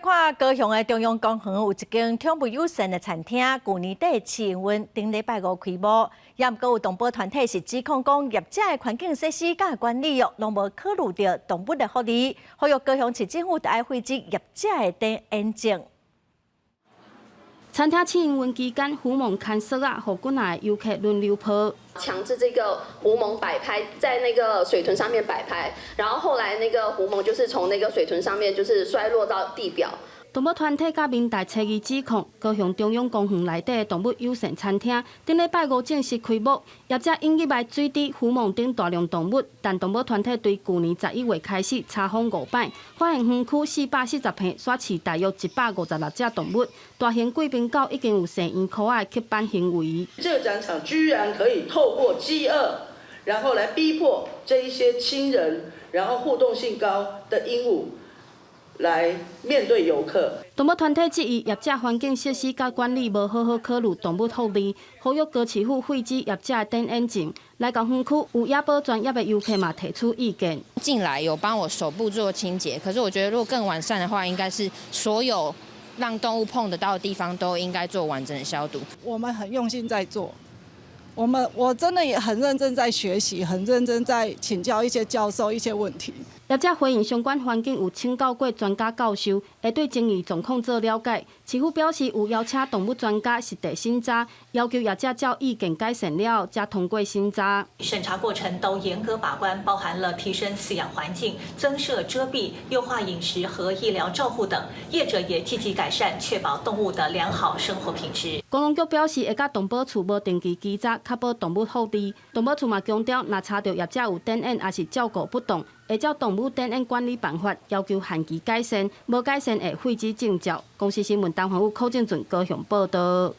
看高雄的中央公园有一间宠物友善的餐厅，去年底试运顶礼拜五开幕，也毋过有动保团体是指控讲业者的环境设施甲管理拢无考虑到动物的福利，呼吁高雄市政府要废止业者的等眼镜。 餐厅试营运期间，虎虻牵索啊，互过来的游客轮流拍。强制这个虎虻摆拍在那个水豚上面摆拍，然后后来那个虎虻就是从那个水豚上面就是摔落到地表。 动物团体甲民代初二指控，高雄中央公园内底的动物友善餐厅，顶礼拜五正式开幕，业者引入来水池、虎虻等大量动物，但动物团体对去年11月开始查封5摆，发现园区440片刷饲大约156只动物，大型贵宾狗已经有生烟可爱吸斑行为。这个展场居然可以透过饥饿，然后来逼迫这一些亲人，然后互动性高的鹦鹉。 来面对游客。动物团体质疑业者环境设施甲管理无好好考虑动物福利，呼吁高市府废止业者的等眼镜。来到园区有野保专业的游客嘛提出意见。进来有帮我手部做清洁，可是我觉得如果更完善的话，应该是所有让动物碰得到的地方都应该做完整的消毒。我们很用心在做。 我真的也很认真在学习，很认真在请教一些教授一些问题。业者回应相关环境有请教过专家教授，会对争议状况做了解。市府表示有邀请动物专家实地审查，要求业者照意见改善了才通过审查。审查过程都严格把关，包含了提升饲养环境、增设遮蔽、优化饮食和医疗照护等。业者也积极改善，确保动物的良好生活品质。公安局表示，会甲动保处无定期稽查，确保动物福利。动保处嘛强调，若查到业者有等眼，也是照顾不当，会照动物等眼管理办法要求限期改善，无改善会废止证照。公司新闻陈焕武、寇正准高雄报道。